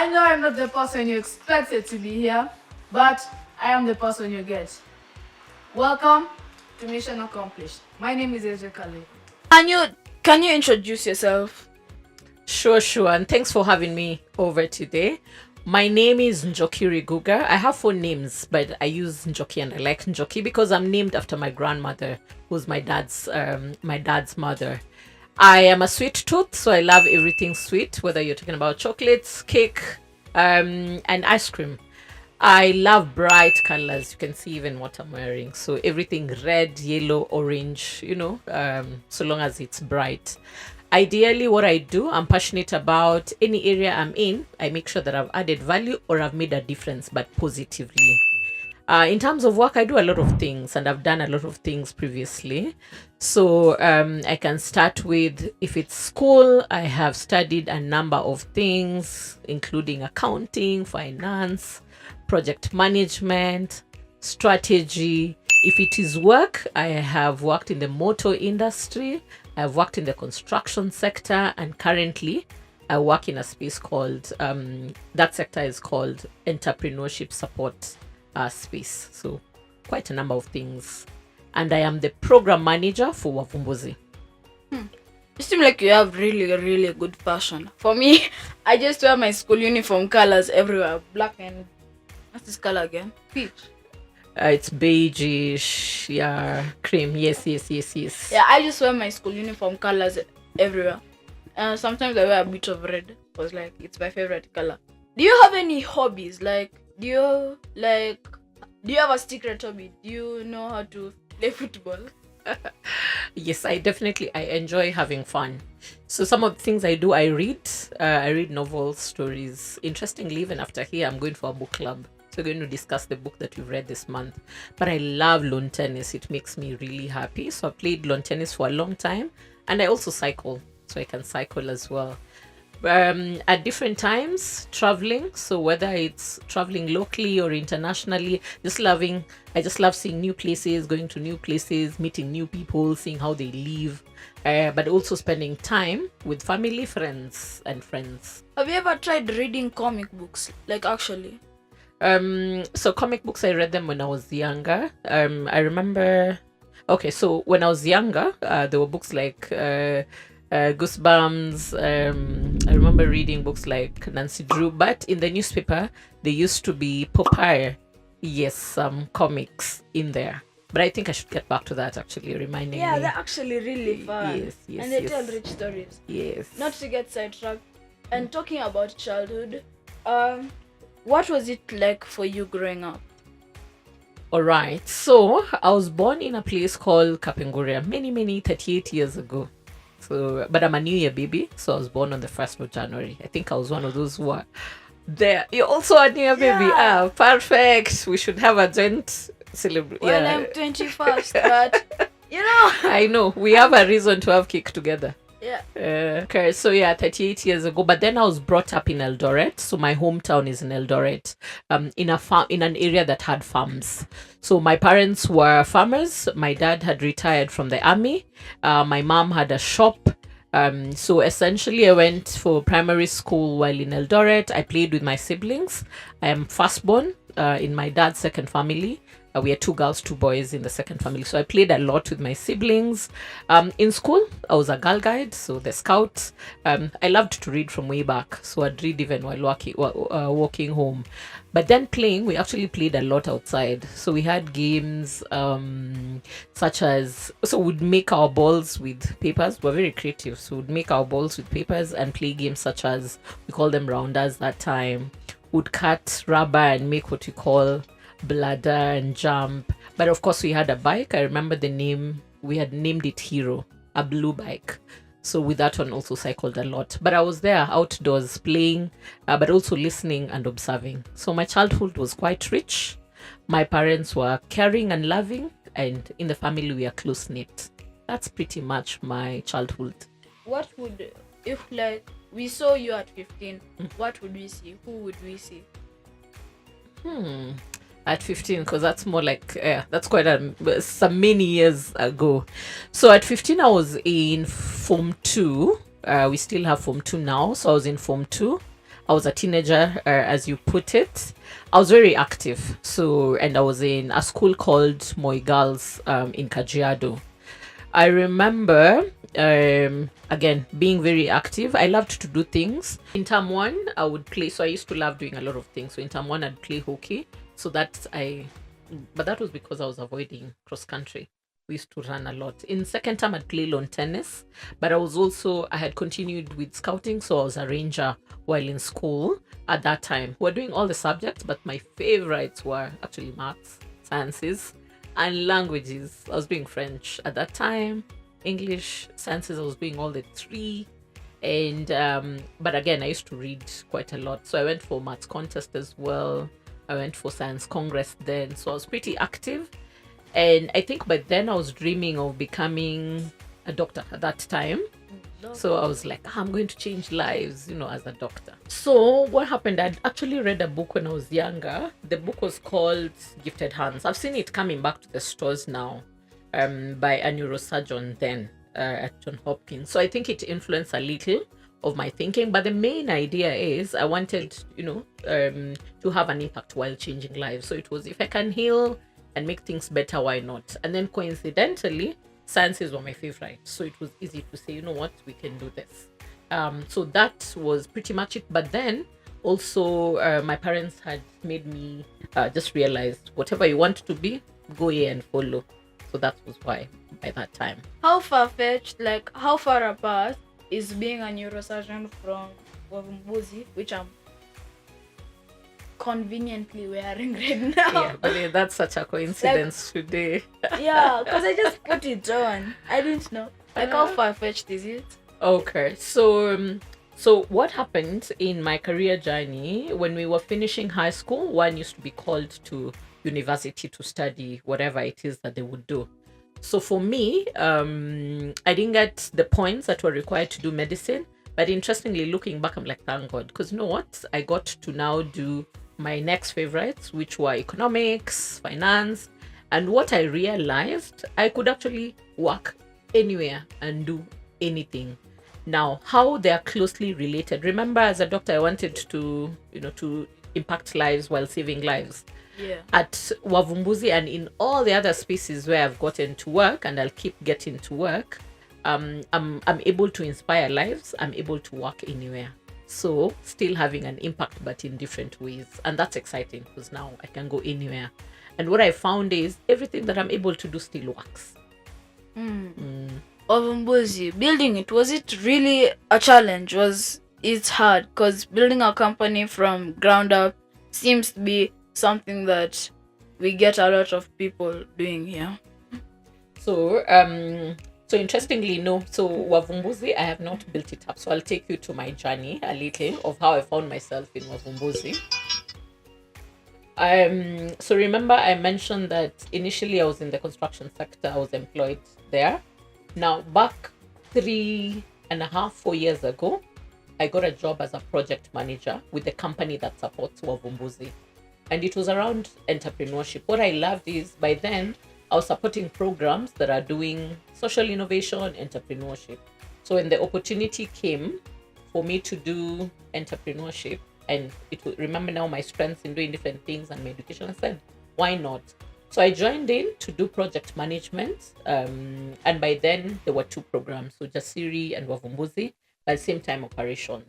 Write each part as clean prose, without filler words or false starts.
I know I'm not the person you expected to be here, but I am the person you get. Welcome to Mission Accomplished. My name is Nnjoki Riguga. Can you introduce yourself? Sure. And thanks for having me over today. My name is Njoki Riguga. I have 4 names, but I use Njoki and I like Njoki because I'm named after my grandmother, who's my dad's mother. I am a sweet tooth, so I love everything sweet, whether you're talking about chocolates, cake, and ice cream. I love bright colors. You can see even what I'm wearing. So everything red, yellow, orange, so long as it's bright. Ideally, what I do, I'm passionate about any area I'm in. I make sure that I've added value or I've made a difference, but positively. In terms of work, I do a lot of things and I've done a lot of things previously. So I can start with, if it's school, I have studied a number of things, including accounting, finance, project management, strategy. If it is work, I have worked in the motor industry. I've worked in the construction sector, and currently I work in a space called, that sector is called entrepreneurship support space. So quite a number of things. And I am the program manager for Wavumbuzi. You seem like you have really good passion. For me, I just wear my school uniform colors everywhere. Black and what's this color again? Peach. It's beigeish, yeah, cream. Yes. Yeah, I just wear my school uniform colors everywhere. Sometimes I wear a bit of red because like it's my favorite color. Do you have any hobbies? Like, do you have a secret hobby? Do you know how to play football? Yes, I enjoy having fun. So some of the things I do, I read novels, stories. Interestingly, even after here, I'm going for a book club. So we're going to discuss the book that we've read this month. But I love lawn tennis. It makes me really happy. So I played lawn tennis for a long time. And I also cycle. So I can cycle as well. At different times, traveling. So whether it's traveling locally or internationally, I just love seeing new places, going to new places, meeting new people, seeing how they live. But also spending time with family, friends. Have you ever tried reading comic books? Like actually? So comic books, I read them when I was younger. I remember. Okay, so when I was younger, there were books like Goosebumps. I remember reading books like Nancy Drew. But in the newspaper, there used to be Popeye. Yes, some comics in there. But I think I should get back to that. Actually, reminding me. Yeah, they're actually really fun. Yes. And they tell rich stories. Yes. Not to get sidetracked. And talking about childhood, what was it like for you growing up? All right. So I was born in a place called Kapenguria many 38 years ago. So, but I'm a New Year baby. So I was born on the 1st of January. I think I was one of those who are there. You're also a New Year baby. Yeah. Perfect. We should have a joint celebration. Well, I'm 21st, but I know. We have a reason to have cake together. Yeah. Okay, so 38 years ago. But then I was brought up in Eldoret. So my hometown is in Eldoret, in an area that had farms. So my parents were farmers. My dad had retired from the army. My mom had a shop. So essentially, I went for primary school while in Eldoret. I played with my siblings. I am firstborn in my dad's second family. We are 2 girls, 2 boys in the second family. So I played a lot with my siblings. In school, I was a girl guide, so the scouts. I loved to read from way back. So I'd read even while walking home. But then playing, we actually played a lot outside. So we had games such as, so we'd make our balls with papers. We're very creative. So we'd make our balls with papers and play games such as, we call them rounders that time. Would cut rubber and make what we call bladder and jump. But of course we had a bike. I remember the name, we had named it Hero, a blue bike. So with that one also cycled a lot. But I was there outdoors playing, but also listening and observing. So my childhood was quite rich. My parents were caring and loving, and in the family we are close knit. That's pretty much my childhood. What would, if like we saw you at 15, what would we see? Who would we see? At 15, because that's more like that's quite some many years ago. So at 15 I was in form 2. We still have form 2 now, so I was in form 2. I was a teenager, as you put it. I was very active. So, and I was in a school called Moi Girls in Kajiado. I remember, again, being very active. I loved to do things. In term one, I would play. So I used to love doing a lot of things. So in term one, I'd play hockey. So but that was because I was avoiding cross country. We used to run a lot. In second term, I'd play lawn tennis, but I had continued with scouting. So I was a ranger while in school at that time. We were doing all the subjects, but my favorites were actually maths, sciences, and languages. I was doing French at that time, English, sciences. I was doing all the three. And but again, I used to read quite a lot. So I went for maths contest as well. I went for science congress then. So I was pretty active. And I think by then I was dreaming of becoming a doctor at that time. So I was like, I'm going to change lives, as a doctor. So what happened, I'd actually read a book when I was younger. The book was called Gifted Hands. I've seen it coming back to the stores now, by a neurosurgeon then at John Hopkins. So I think it influenced a little of my thinking. But the main idea is I wanted, to have an impact while changing lives. So it was, if I can heal and make things better, why not? And then coincidentally, sciences were my favorite, so it was easy to say, you know what, we can do this. So that was pretty much it. But then also my parents had made me just realize whatever you want to be, go here and follow. So that was why by that time. How far-fetched, how far apart is being a neurosurgeon from Wavumbuzi, which I'm conveniently wearing right now? Yeah, but that's such a coincidence today. Yeah, because I just put it on. I didn't know. How far-fetched is it? Okay, so what happened in my career journey, when we were finishing high school, one used to be called to university to study whatever it is that they would do. So for me, I didn't get the points that were required to do medicine. But interestingly, looking back, I'm like, thank God, because you know what? I got to now do my next favorites, which were economics, finance. And what I realized, I could actually work anywhere and do anything. Now, how they are closely related. Remember, as a doctor, I wanted to, to impact lives while saving lives. Yeah. At Wavumbuzi and in all the other spaces where I've gotten to work and I'll keep getting to work, I'm able to inspire lives. I'm able to work anywhere. So still having an impact, but in different ways. And that's exciting because now I can go anywhere. And what I found is everything that I'm able to do still works. Wavumbuzi, building it, was it really a challenge? It's hard? Because building a company from ground up seems to be something that we get a lot of people doing here. So interestingly, no. So Wavumbuzi, I have not built it up. So I'll take you to my journey a little of how I found myself in Wavumbuzi. So remember I mentioned that initially I was in the construction sector. I was employed there. Now back 4 years ago, I got a job as a project manager with the company that supports Wavumbuzi. And it was around entrepreneurship. What I loved is by then, I was supporting programs that are doing social innovation, entrepreneurship. So when the opportunity came for me to do entrepreneurship, and remember now my strengths in doing different things and my education, I said, why not? So I joined in to do project management. And by then there were 2 programs, so Jasiri and Wavumbuzi, at the same time operations.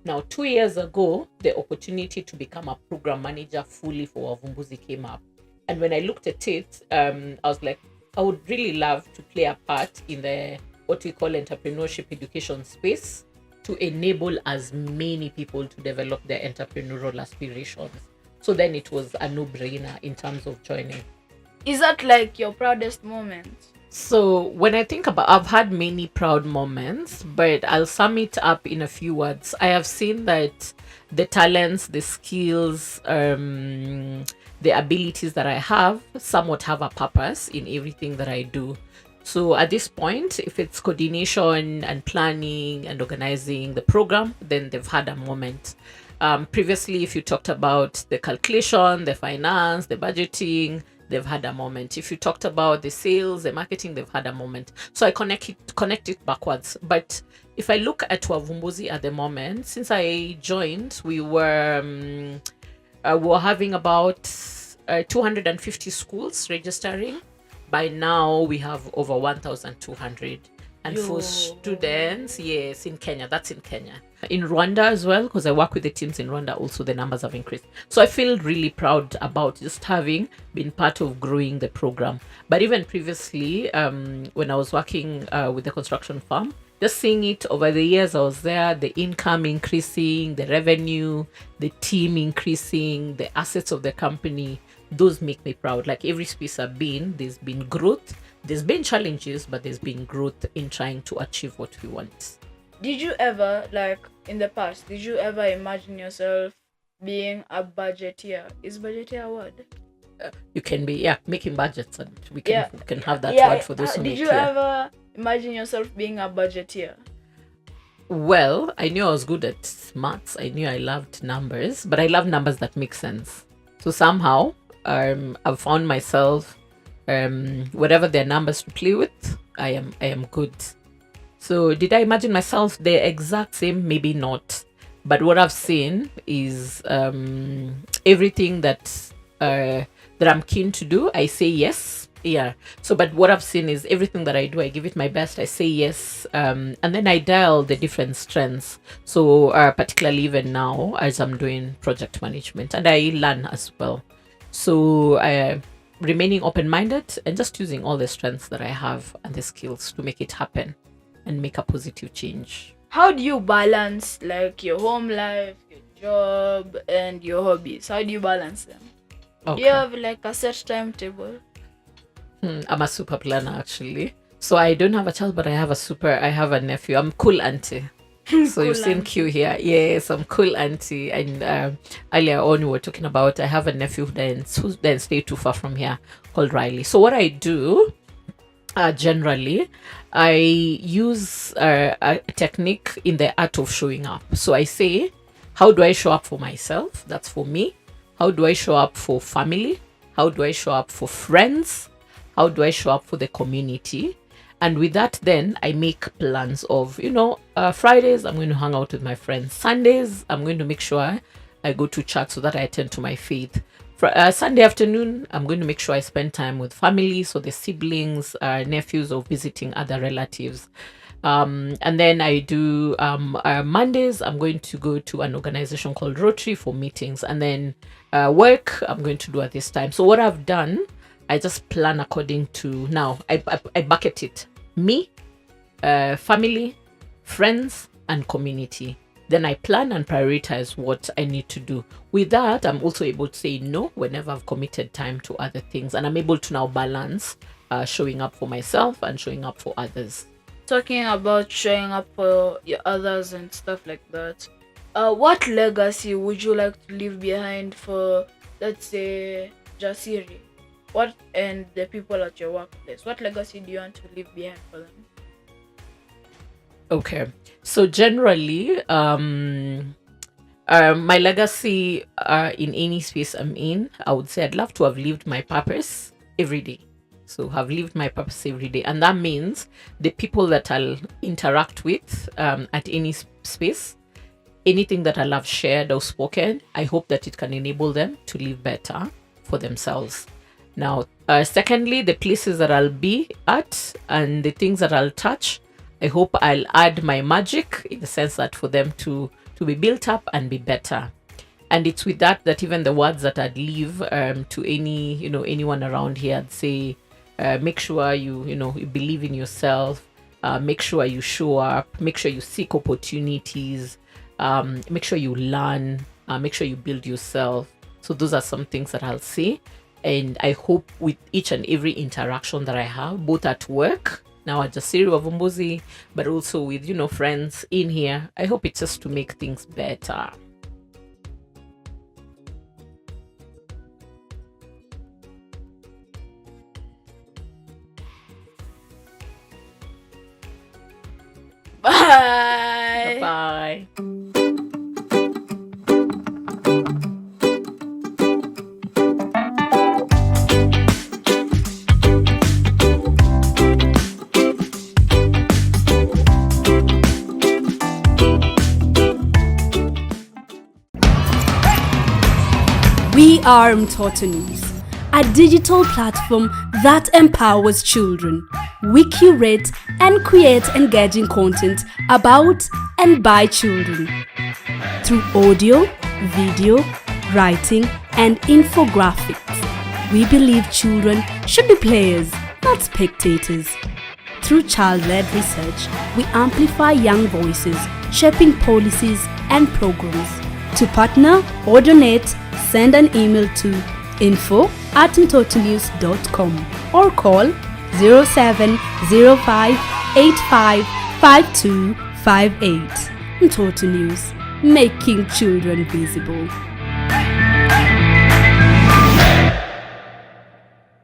Now, 2 years ago, the opportunity to become a program manager fully for Wavumbuzi came up. And when I looked at it, I was like, I would really love to play a part in the what we call entrepreneurship education space to enable as many people to develop their entrepreneurial aspirations. So then it was a no-brainer in terms of joining. Is that like your proudest moment? So when I think about, I've had many proud moments, but I'll sum it up in a few words. I have seen that the talents, the skills, the abilities that I have somewhat have a purpose in everything that I do. So at this point, if it's coordination and planning and organizing the program, then they've had a moment. Previously, if you talked about the calculation, the finance, the budgeting, they've had a moment. If you talked about the sales, the marketing, they've had a moment. So I connect it backwards. But if I look at Wavumbuzi at the moment, since I joined, we were having about 250 schools registering. By now, we have over 1,200. And for students, yes, in Kenya, that's in Kenya. In Rwanda as well, because I work with the teams in Rwanda, also the numbers have increased. So I feel really proud about just having been part of growing the program. But even previously, when I was working with the construction firm, just seeing it over the years I was there, the income increasing, the revenue, the team increasing, the assets of the company, those make me proud. Like every space I've been, there's been growth. There's been challenges, but there's been growth in trying to achieve what we want. Did you ever, like in the past, did you ever imagine yourself being a budgeteer? Is budgeteer a word? You can be, making budgets, and we can have that word for those who Did make you clear. ever imagine yourself being a budgeteer? Well, I knew I was good at maths. I knew I loved numbers, but I love numbers that make sense. So somehow, I've found myself, whatever their numbers to play with, I am good. So did I imagine myself the exact same? Maybe not. But what I've seen is everything that I'm keen to do, I say yes. Yeah. So, but what I've seen is everything that I do, I give it my best. I say yes, and then I dial the different strengths. So, particularly even now as I'm doing project management, and I learn as well. So, remaining open-minded and just using all the strengths that I have and the skills to make it happen and make a positive change. How do you balance like your home life, your job, and your hobbies? How do you balance them? Okay. Do you have like a set timetable? I'm a super planner actually. So I don't have a child, but I have a nephew. I'm cool auntie. So Cool you've seen auntie. Q here. Yes, I'm cool auntie. And earlier on we were talking about I have a nephew who then stay too far from here called Riley. So what I do generally, I use a technique in the art of showing up. So I say, how do I show up for myself? That's for me. How do I show up for family? How do I show up for friends? How do I show up for the community? And with that, then I make plans of, Fridays, I'm going to hang out with my friends. Sundays, I'm going to make sure I go to church so that I attend to my faith. Sunday afternoon, I'm going to make sure I spend time with family, so the siblings, nephews, or visiting other relatives. And then I do Mondays, I'm going to go to an organization called Rotary for meetings. And then work, I'm going to do at this time. So what I've done, I just plan according to, now I bucket it. Me, family, friends, and community. Then I plan and prioritize what I need to do. With that, I'm also able to say no whenever I've committed time to other things. And I'm able to now balance showing up for myself and showing up for others. Talking about showing up for your others and stuff like that. What legacy would you like to leave behind for, let's say, Jasiri? And the people at your workplace? What legacy do you want to leave behind for them? Okay, so generally, my legacy in any space I'm in, I would say I'd love to have lived my purpose every day. So have lived my purpose every day. And that means the people that I'll interact with at any space, anything that I'll have shared or spoken, I hope that it can enable them to live better for themselves. Now, secondly, the places that I'll be at and the things that I'll touch, I hope I'll add my magic in the sense that for them to be built up and be better. And it's with that even the words that I'd leave to anyone around here, I'd say, make sure you believe in yourself, make sure you show up, make sure you seek opportunities, make sure you learn, make sure you build yourself. So those are some things that I'll say. And I hope with each and every interaction that I have, both at work, now at Jasiri Wavumbuzi, but also with, friends in here, I hope it's just to make things better. Bye. Bye. We are Mtoto News, a digital platform that empowers children. We curate and create engaging content about and by children. Through audio, video, writing, and infographics, we believe children should be players, not spectators. Through child-led research, we amplify young voices, shaping policies and programs. To partner or donate, send an email to info@mtotonews.com or call 0705855258. Njoki News, making children visible.